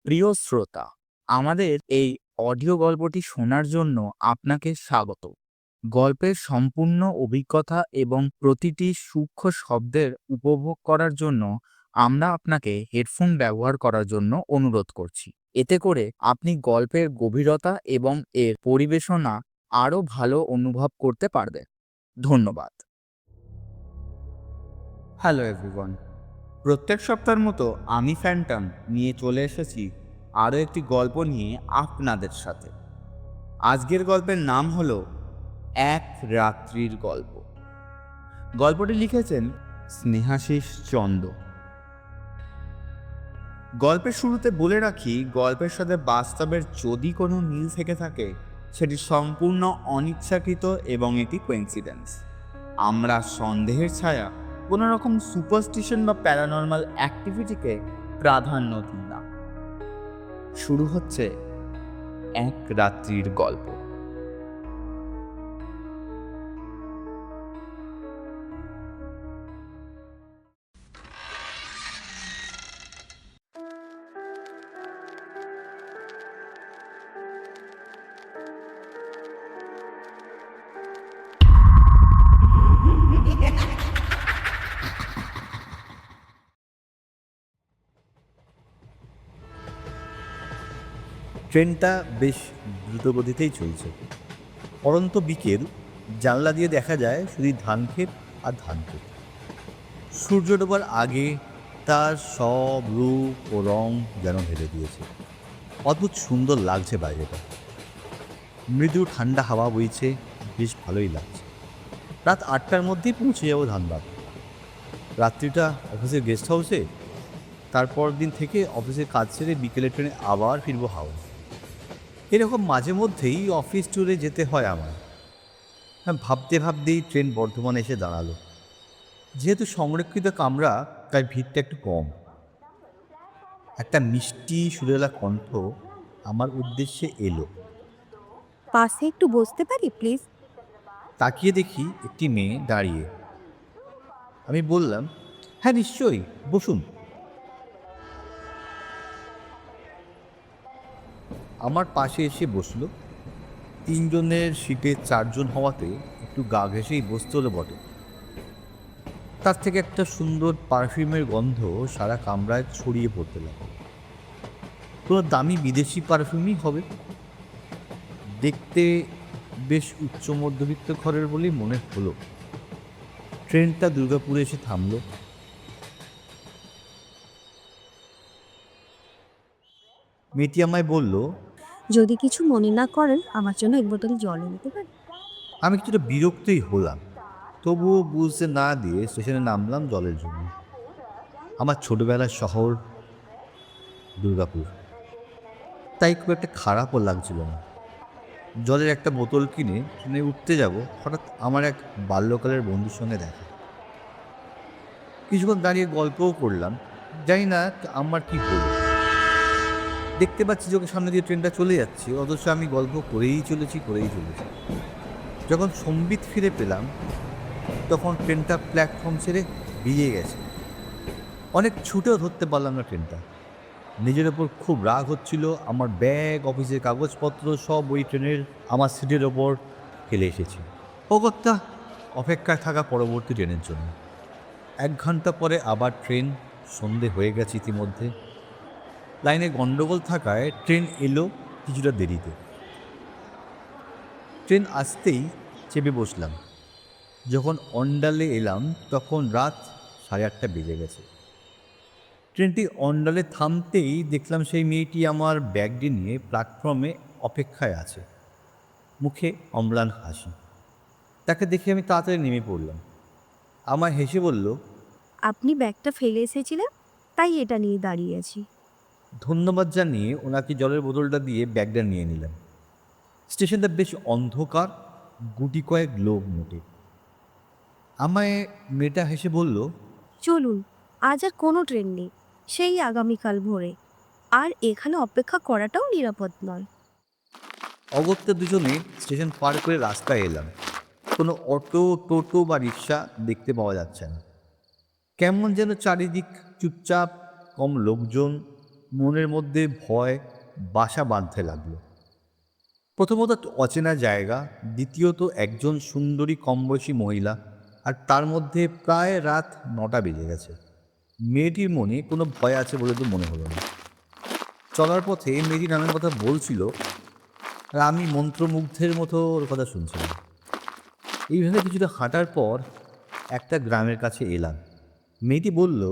প্রিয় শ্রোতা, আমাদের এই অডিও গল্পটি শোনার জন্য আপনাকে স্বাগত। গল্পের সম্পূর্ণ অভিজ্ঞতা এবং প্রতিটি সূক্ষ্ম শব্দের উপভোগ করার জন্য আমরা আপনাকে হেডফোন ব্যবহার করার জন্য অনুরোধ করছি। এতে করে আপনি গল্পের গভীরতা এবং এর পরিবেশনা আরও ভালো অনুভব করতে পারবেন। ধন্যবাদ। হ্যালো এভরিওয়ান, প্রত্যেক সপ্তাহের মতো আমি ফ্যান্টম নিয়ে চলে এসেছি আরও একটি গল্প নিয়ে আপনাদের সাথে। আজকের গল্পের নাম হলো এক রাত্রির গল্প। গল্পটি লিখেছেন স্নেহাশিস চন্দ। গল্পের শুরুতে বলে রাখি, গল্পের সাথে বাস্তবের যদি কোনো মিল থেকে থাকে সেটি সম্পূর্ণ অনিচ্ছাকৃত এবং এটি কোইন্সিডেন্স। আমরা সন্দেহের ছায়া, কোনো রকম সুপারস্টিশন বা প্যারানর্মাল অ্যাক্টিভিটিকে প্রাধান্য দিই না। শুরু হচ্ছে এক রাত্রির গল্প। ট্রেনটা বেশ দ্রুতগতিতেই চলছে। পরন্ত বিকেল, জানলা দিয়ে দেখা যায় শুধু ধানক্ষেত আর ধানক্ষেত। সূর্য ডোবার আগে তার সব রূপ ও রং যেন ঢেলে দিয়েছে। অদ্ভুত সুন্দর লাগছে বাইরেটা। মৃদু ঠান্ডা হাওয়া বইছে, বেশ ভালোই লাগছে। রাত 8টার মধ্যেই পৌঁছে যাবো ধানবাদ। রাত্রিটা অফিসের গেস্ট হাউসে, তারপর দিন থেকে অফিসের কাজ ছেড়ে বিকেলের ট্রেনে আবার ফিরবো হাওড়া। এরকম মাঝে মধ্যেই অফিস ট্যুরে যেতে হয় আমার। ভাবতে ভাবতেই ট্রেন বর্ধমানে এসে দাঁড়ালো। যেহেতু সংরক্ষিত কামরা, তাই ভিড়টা একটু কম। একটা মিষ্টি সুরেলা কণ্ঠ আমার উদ্দেশ্যে এলো। পাশে একটু বসতে পারি প্লিজ? তাকিয়ে দেখি একটি মেয়ে দাঁড়িয়ে। আমি বললাম, হ্যাঁ নিশ্চয়ই, বসুন। আমার পাশে এসে বসলো। 3জনের সিটে 4জন হওয়াতে একটু গা ঘেঁষেই বসতে হলো বটে। তার থেকে একটা সুন্দর পারফিউমের গন্ধ সারা কামরায় ছড়িয়ে পড়তে লাগলো। কোনো দামি বিদেশি পারফিউমই হবে। দেখতে বেশ উচ্চ মধ্যবিত্ত ঘরের বলেই মনে হলো। ট্রেনটা দুর্গাপুরে এসে থামলো। মেয়েটি আমায় বলল, যদি কিছু মনে না করেন আমার জন্য এক বোতল জল নিতে পারেন? আমি কিছুটা বিরক্তই হলাম, তবুও বুঝতে না দিয়ে স্টেশনে নামলাম জলের জন্য। আমার ছোটবেলার শহর দুর্গাপুর, তাই খুব একটা খারাপও লাগছিল না। জলের একটা বোতল কিনে ট্রেনে উঠতে যাব, হঠাৎ আমার এক বাল্যকালের বন্ধুর সঙ্গে দেখা। কিছুক্ষণ দাঁড়িয়ে গল্পও করলাম। জানি না আমার কি হলো। দেখতে পাচ্ছি চোখের সামনে দিয়ে ট্রেনটা চলে যাচ্ছে, অথচ আমি গল্প করেই চলেছি। যখন সম্বিত ফিরে পেলাম, তখন ট্রেনটা প্ল্যাটফর্ম ছেড়ে বেরিয়ে গেছে। অনেক ছুটেও ধরতে পারলাম না ট্রেনটা। নিজের ওপর খুব রাগ হচ্ছিল। আমার ব্যাগ, অফিসের কাগজপত্র সব ওই ট্রেনের আমার সিটের ওপর ফেলে এসেছি। অগত্যা অপেক্ষায় থাকা পরবর্তী ট্রেনের জন্য। 1 ঘন্টা পরে আবার ট্রেন। সন্ধে হয়ে গেছে ইতিমধ্যে। লাইনে গন্ডগোল থাকায় ট্রেন এলো কিছুটা দেরিতে। ট্রেন আসতেই চেপে বসলাম। যখন অন্ডালে এলাম তখন রাত 8:30 বেজে গেছে। ট্রেনটি অন্ডালে থামতেই দেখলাম সেই মেয়েটি আমার ব্যাগটি নিয়ে প্ল্যাটফর্মে অপেক্ষায় আছে, মুখে অম্লান হাসি। তাকে দেখে আমি তাড়াতাড়ি নেমে পড়লাম। আমায় হেসে বলল, আপনি ব্যাগটা ফেলে এসেছিলেন, তাই এটা নিয়ে দাঁড়িয়ে আছি। ধন্যবাদ জানিয়ে ওনাকে জলের বোতলটা দিয়ে ব্যাগটা নিয়ে নিলাম। স্টেশনটা বেশ অন্ধকার, গুটি কয়েক লোক মোটে। আমায় মেয়েটা হেসে বলল, চলুন, আজ আর কোনো ট্রেন নেই, সেই আগামীকাল ভোরে। আর এখানে অপেক্ষা করাটাও নিরাপদ নয়। অগত্যা দুজনে স্টেশন পার করে রাস্তায় এলাম। কোনো অটো, টোটো বা রিক্সা দেখতে পাওয়া যাচ্ছে না। কেমন যেন চারিদিক চুপচাপ, কম লোকজন। মনের মধ্যে ভয় বাসা বাঁধতে লাগলো। প্রথমত অচেনা জায়গা, দ্বিতীয়ত একজন সুন্দরী কমবয়সী মহিলা, আর তার মধ্যে প্রায় রাত 9টা বেজে গেছে। মেয়েটির মনে কোনো ভয় আছে বলে তো মনে হলো না। চলার পথে মেয়েটি নানান কথা বলছিল, আর আমি মন্ত্রমুগ্ধের মতো ওর কথা শুনছিলাম। এইভাবে কিছুটা হাঁটার পর একটা গ্রামের কাছে এলাম। মেয়েটি বলল,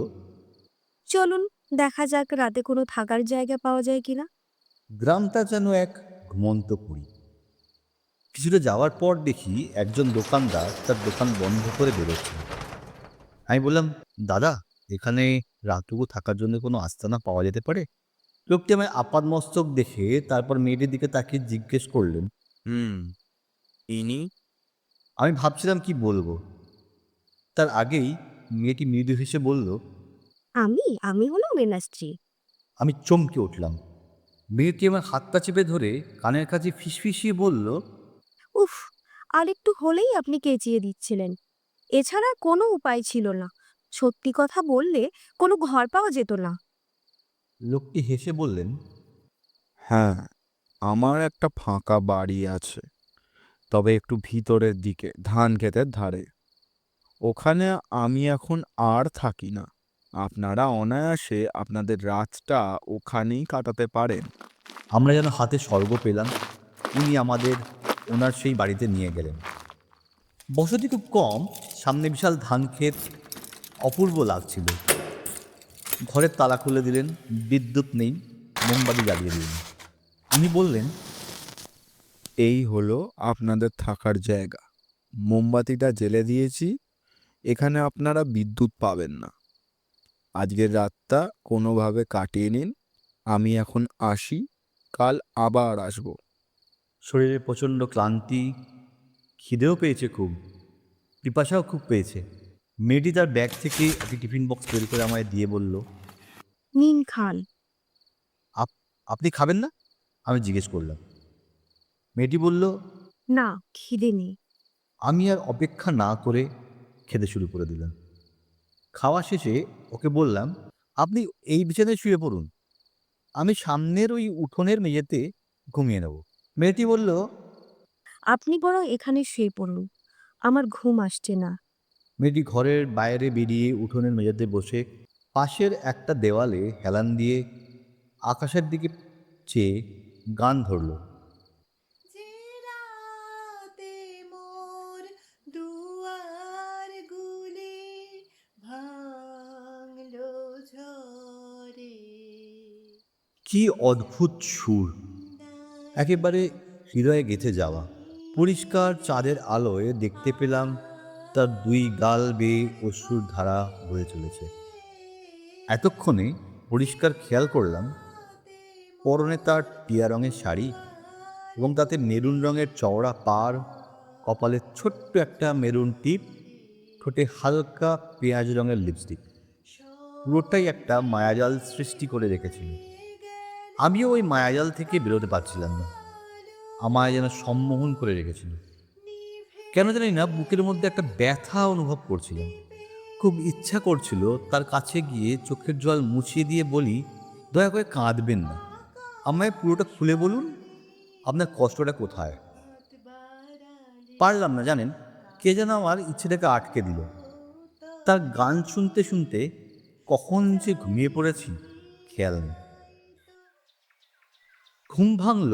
চলুন দেখা যাক রাতে কোনো থাকার জায়গা পাওয়া যায় কিনা। গ্রামটা যেন এক ঘুমন্ত পুরী। কিছুটা যাওয়ার পর দেখি একজন দোকানদার তার দোকান বন্ধ করে বেরোচ্ছেন। আমি বললাম, দাদা, এখানে রাতটুকু থাকার জন্য কোনো আস্তানা পাওয়া যেতে পারে? লোকটি আমায় আপাদমস্তক দেখে তারপর মেয়েটির দিকে তাকিয়ে জিজ্ঞেস করলেন। ইনি? আমি ভাবছিলাম কি বলবো, তার আগেই মেয়েটি মৃদু হেসে বলল। আমি হলো মীনাশ্রী। আমি চমকে উঠলাম। মেয়েটি আমার হাতটা চেপে ধরে কানের কাছে ফিসফিসিয়ে বলল, উফ, আর একটু হলেই আপনি কেচিয়ে দিচ্ছিলেন। এছাড়া কোনো উপায় ছিল না। সত্যি কথা বললে কোনো ঘর পাওয়া যেত না। লোকটি হেসে বললেন, হ্যাঁ, আমার একটা ফাঁকা বাড়ি আছে, তবে একটু ভিতরের দিকে ধান ক্ষেতের ধারে। ওখানে আমি এখন আর থাকি না। আপনারা অনায়াসে আপনাদের রাতটা ওখানেই কাটাতে পারেন। আমরা যেন হাতে স্বর্গ পেলাম। উনি আমাদের ওনার সেই বাড়িতে নিয়ে গেলেন। বসতি খুব কম, সামনে বিশাল ধান ক্ষেত, অপূর্ব লাগছিল। ঘরের তালা খুলে দিলেন, বিদ্যুৎ নেই, মোমবাতি জ্বালিয়ে দিলেন। উনি বললেন, এই হলো আপনাদের থাকার জায়গা। মোমবাতিটা জ্বেলে দিয়েছি। এখানে আপনারা বিদ্যুৎ পাবেন না। আজকের রাতটা কোনোভাবে কাটিয়ে নিন। আমি এখন আসি, কাল আবার আসব। শরীরে প্রচণ্ড ক্লান্তি, খিদেও পেয়েছে খুব, পিপাসাও খুব পেয়েছে। মেয়েটি তার ব্যাগ থেকে একটি টিফিন বক্স তৈরি করে আমায় দিয়ে বলল, নিন খান। আপনি খাবেন না? আমি জিজ্ঞেস করলাম। মেয়েটি বলল, না, খিদে নেই। আমি আর অপেক্ষা না করে খেতে শুরু করে দিলাম। খাওয়া শেষে ওকে বললাম, আপনি এই বিছানায় শুয়ে পড়ুন, আমি সামনের ওই উঠোনের মেঝেতে ঘুমিয়ে নেব। মেয়েটি বলল, আপনি বরং এখানে শুয়ে পড়ুন, আমার ঘুম আসছে না। মেয়েটি ঘরের বাইরে বেরিয়ে উঠোনের মেঝেতে বসে পাশের একটা দেওয়ালে হেলান দিয়ে আকাশের দিকে চেয়ে গান ধরল। যে রাতে মোর দুয়ার গুলি ভাঙলো ঝড়ে, কি অদ্ভুত সুর, একেবারে হৃদয়ে গেঁথে যাওয়া। পরিষ্কার চাঁদের আলোয় দেখতে পেলাম তার দুই গাল বেয়ে অশ্রুর ধারা বয়ে চলেছে। এতক্ষণে পরিষ্কার খেয়াল করলাম পরনে তার টিয়া রঙের শাড়ি এবং তাতে মেরুন রঙের চওড়া পাড়, কপালে ছোট্ট একটা মেরুন টিপ, ঠোঁটে হালকা পেঁয়াজ রঙের লিপস্টিক। পুরোটাই একটা মায়াজাল সৃষ্টি করে রেখেছিল। আমিও ওই মায়াজাল থেকে বেরোতে পারছিলাম না। আমায় যেন সম্মোহন করে রেখেছিল। কেন জানি না বুকের মধ্যে একটা ব্যথা অনুভব করছিলাম। খুব ইচ্ছা করছিল তার কাছে গিয়ে চোখের জল মুছিয়ে দিয়ে বলি, দয়া করে কাঁদবেন না, আমায় পুরোটা খুলে বলুন, আপনার কষ্টটা কোথায়। পারলাম না, জানেন, কে যেন আমার ইচ্ছেটাকে আটকে দিল। তার গান শুনতে শুনতে কখন যে ঘুমিয়ে পড়েছি খেয়াল নেই। ঘুম ভাঙল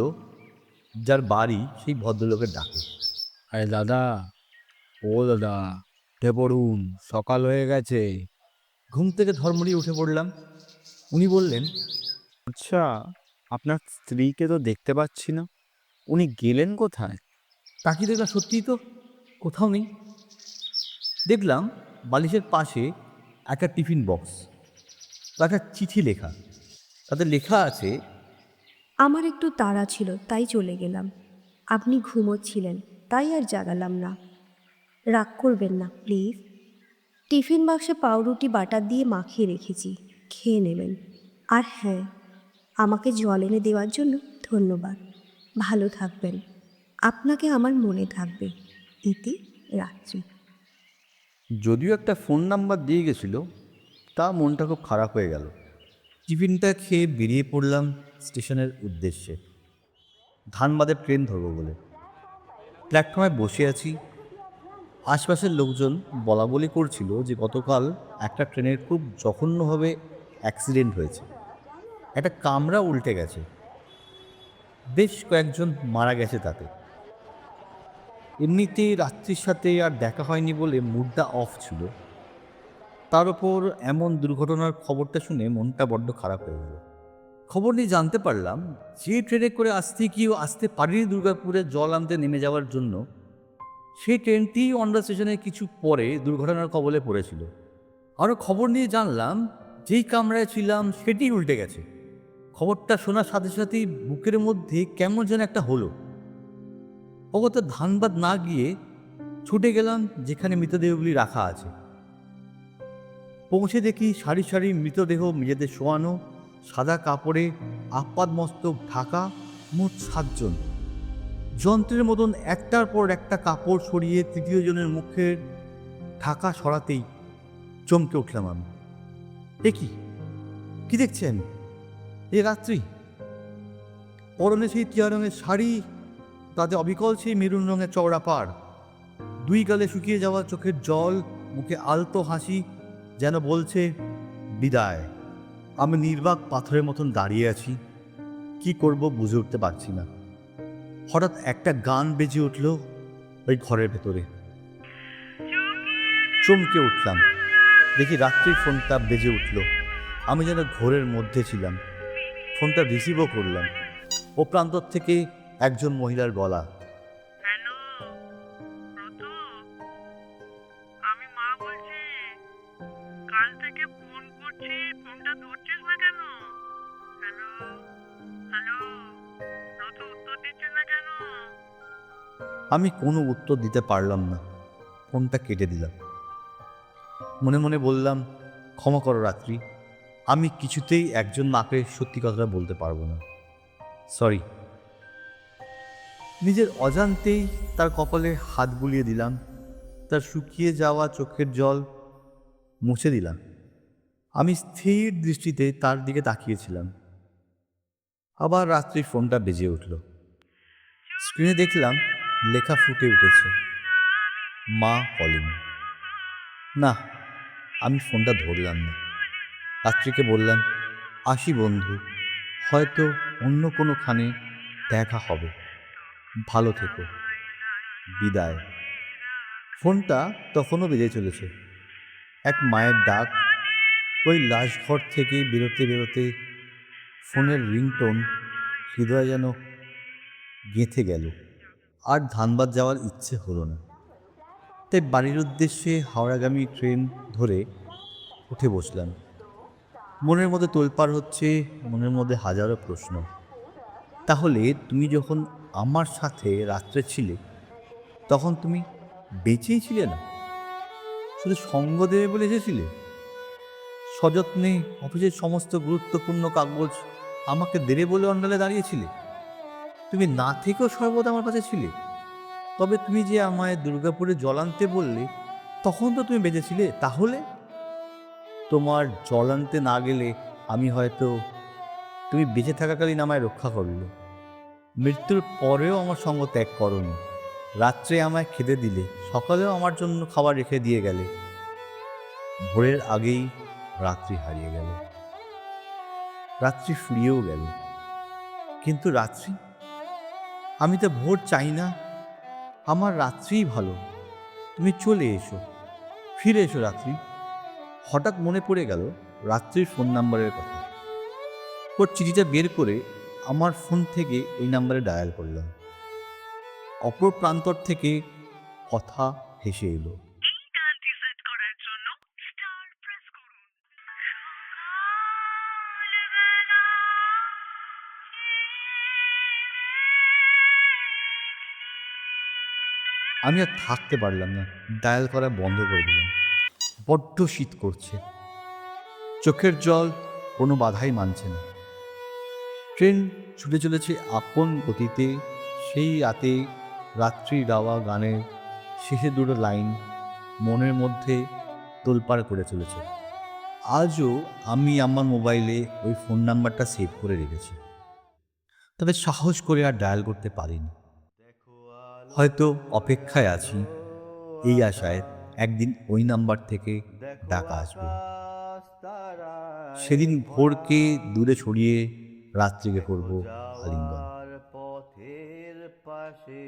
যার বাড়ি সেই ভদ্রলোকের ডাকে। আরে দাদা, ও দাদা, উঠে পড়ুন, সকাল হয়ে গেছে। ঘুম থেকে ধর্মড়িয়ে উঠে পড়লাম। উনি বললেন, আচ্ছা, আপনার স্ত্রীকে তো দেখতে পাচ্ছি না। উনি গেলেন কোথায়? তাকিয়ে দেখলাম সত্যিই তো কোথাও নেই। দেখলাম বালিশের পাশে একটা টিফিন বক্স, একটা চিঠি লেখা। তাতে লেখা আছে, আমার একটু তাড়া ছিল তাই চলে গেলাম। আপনি ঘুমোচ্ছিলেন তাই আর জাগালাম না। রাগ করবেন না প্লিজ। টিফিন বাক্সে পাউরুটি বাটার দিয়ে মাখিয়ে রেখেছি, খেয়ে নেবেন। আর হ্যাঁ, আমাকে জল এনে দেওয়ার জন্য ধন্যবাদ। ভালো থাকবেন। আপনাকে আমার মনে থাকবে। ইতি রাত্রি। যদিও একটা ফোন নাম্বার দিয়ে গেছিল, তা মনটা খুব খারাপ হয়ে গেল। টিফিনটা খেয়ে বেরিয়ে পড়লাম স্টেশনের উদ্দেশ্যে, ধানবাদের ট্রেন ধরবো বলে। প্ল্যাটফর্মে বসে আছি, আশপাশের লোকজন বলাবলি করছিল যে গতকাল একটা ট্রেনের খুব জঘন্যভাবে অ্যাক্সিডেন্ট হয়েছে, একটা কামরা উল্টে গেছে, বেশ কয়েকজন মারা গেছে তাতে। এমনিতেই রাত্রির সাথে আর দেখা হয়নি বলে মুডটা অফ ছিল, তার ওপর এমন দুর্ঘটনার খবরটা শুনে মনটা বড্ড খারাপ হয়ে গেল। খবর নিয়ে জানতে পারলাম যে ট্রেনে করে আসতে পারেনি দুর্গাপুরে জল আনতে নেমে যাওয়ার জন্য, সেই ট্রেনটি অন্ডা স্টেশনে কিছু পরে দুর্ঘটনার কবলে পড়েছিল। আরও খবর নিয়ে জানলাম যেই কামরায় ছিলাম সেটি উল্টে গেছে। খবরটা শোনার সাথে সাথেই বুকের মধ্যে কেমন যেন একটা হলো। অগত ধানবাদ না গিয়ে ছুটে গেলাম যেখানে মৃতদেহগুলি রাখা আছে। পৌঁছে দেখি সারি সারি মৃতদেহ মেঝেতে শোয়ানো, সাদা কাপড়ে আপাদমস্তক ঢাকা, মোট 7 জন। যন্ত্রের মতন একটার পর একটা কাপড় সরিয়ে তৃতীয় জনের মুখের ঢাকা সরাতেই চমকে উঠলাম আমি। এ কি দেখছেন? এ রাত্রি, পরনে সেই টিয়া রঙের শাড়ি, তাতে অবিকল সেই মেরুন রঙের চওড়া পাড়, 2 গালে শুকিয়ে যাওয়া চোখের জল, মুখে আলতো হাসি, যেন বলছে বিদায়। আমি নির্বাক পাথরের মতন দাঁড়িয়ে আছি, কি করব বুঝে উঠতে পারছি না। হঠাৎ একটা গান বেজে উঠল ওই ঘরের ভেতরে। চমকে উঠলাম, দেখি রাত্রির ফোনটা বেজে উঠল। আমি যেন ঘোরের মধ্যে ছিলাম। ফোনটা রিসিভও করলাম। ও প্রান্তর থেকে একজন মহিলার গলা। হ্যালো ব্রত, আমি মা বলছি। কাল থেকে ফোন করছি, ফোনটা ধরছিস না কেন? হ্যালো হ্যালো ব্রত, উত্তর দিচ্ছিস না কেন? আমি কোনো উত্তর দিতে পারলাম না, ফোনটা কেটে দিলাম। মনে মনে বললাম, ক্ষমা করো রাত্রি, আমি কিছুতেই একজন মাকে সত্যি কথাটা বলতে পারবো না, সরি। নিজের অজান্তেই তার কপালে হাত বুলিয়ে দিলাম, তার শুকিয়ে যাওয়া চোখের জল মুছে দিলাম। আমি স্থির দৃষ্টিতে তার দিকে তাকিয়েছিলাম। আবার রাত্রির ফোনটা বেজে উঠল। স্ক্রিনে দেখলাম লেখা ফুটে উঠেছে, মা কলিং। না, আমি ফোনটা ধরলাম না। রাত্রিকে বললাম, আসি বন্ধু, হয়তো অন্য কোনোখানে দেখা হবে, ভালো থেকো, বিদায়। ফোনটা তখনও বেজে চলেছে। এক মায়ের ডাক। ওই লাশ ঘর থেকে বেরোতে বেরোতে ফোনের রিংটোন হৃদয় যেন গেঁথে গেল। আর ধানবাদ যাওয়ার ইচ্ছে হলো না। তাই বাড়ির উদ্দেশ্যে হাওড়াগামী ট্রেন ধরে উঠে বসলাম। মনের মধ্যে তোলপাড় হচ্ছে, মনের মধ্যে হাজারো প্রশ্ন। তাহলে তুমি যখন আমার সাথে রাত্রে ছিলে, তখন তুমি বেঁচেই ছিলে না? শুধু সঙ্গ দেবে বলে এসেছিলে? সযত্নে অফিসের সমস্ত গুরুত্বপূর্ণ কাগজ আমাকে দেবে বলে অন্ডালে দাঁড়িয়েছিলে? তুমি না থেকেও সর্বদা আমার কাছে ছিলে। তবে তুমি যে আমায় দুর্গাপুরে জল আনতে বললে, তখন তো তুমি বেঁচেছিলে। তাহলে তোমার জল আনতে না গেলে আমি হয়তো, তুমি বেঁচে থাকাকালীন আমায় রক্ষা করলে, মৃত্যুর পরেও আমার সঙ্গ ত্যাগ করনি। রাত্রে আমায় খেতে দিলে, সকালেও আমার জন্য খাবার রেখে দিয়ে গেলে। ভোরের আগেই রাত্রি হারিয়ে গেল, রাত্রি ফুরিয়েও গেল। কিন্তু রাত্রি, আমি তো ভোর চাই না, আমার রাত্রিই ভালো। তুমি চলে এসো, ফিরে এসো রাত্রি। হঠাৎ মনে পড়ে গেল রাত্রির ফোন নাম্বারের কথা। ওর চিঠিটা বের করে আমার ফোন থেকে ওই নাম্বারে ডায়াল করলাম। অপর প্রান্তর থেকে কথা হেসে এলো। এই গানটি সেট করার জন্য স্টার প্রেস করুন। সকালবেলা আমি আর থাকতে পারলাম না, ডায়াল করা বন্ধ করে দিলাম। বড্ড শীত করছে, চোখের জল কোনো বাধাই মানছে না। ট্রেন ছুটে চলেছে আপন গতিতে। সেই রাতে রাত্রি গাওয়া গানের শেষে দুটো লাইন মনের মধ্যে তোলপাড় করে চলেছে। আজও আমি আমার মোবাইলে ওই ফোন নাম্বারটা সেভ করে রেখেছি, তবে সাহস করে আর ডায়াল করতে পারিনি। হয়তো অপেক্ষায় আছি এই আশায় একদিন ওই নাম্বার থেকে ডাকা আসবে। সেদিন ভোরকে দূরে ছড়িয়ে রাত্রিকে করব আলিঙ্গন। পথের পাশে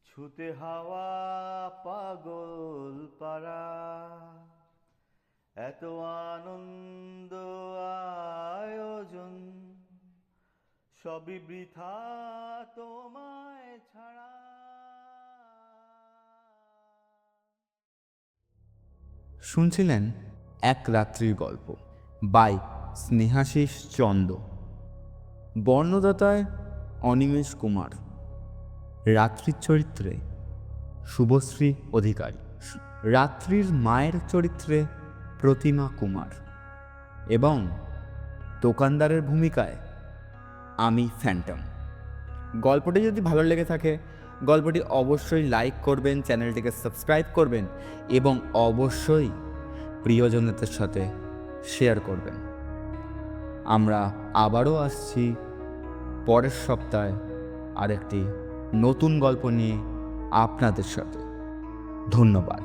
ছুতে হাওয়া পাগল পাড়া, এত আনন্দ আয়োজন সবই বৃথা তোমায় ছাড়া। শুনছিলেন এক রাত্রির গল্প বাই স্নেহাশিস চন্দ, বর্ণদাতায় অনিমেষ কুমার, রাত্রির চরিত্রে শুভশ্রী অধিকারী, রাত্রির মায়ের চরিত্রে প্রতিমা কুমার এবং দোকানদারের ভূমিকায় আমি ফ্যান্টম। গল্পটি যদি ভালো লেগে থাকে গল্পটি অবশ্যই লাইক করবেন, চ্যানেলটিকে সাবস্ক্রাইব করবেন এবং অবশ্যই প্রিয়জনদের সাথে শেয়ার করবেন। আমরা আবারও আসছি পরের সপ্তাহে আরেকটি নতুন গল্প নিয়ে আপনাদের সাথে। ধন্যবাদ।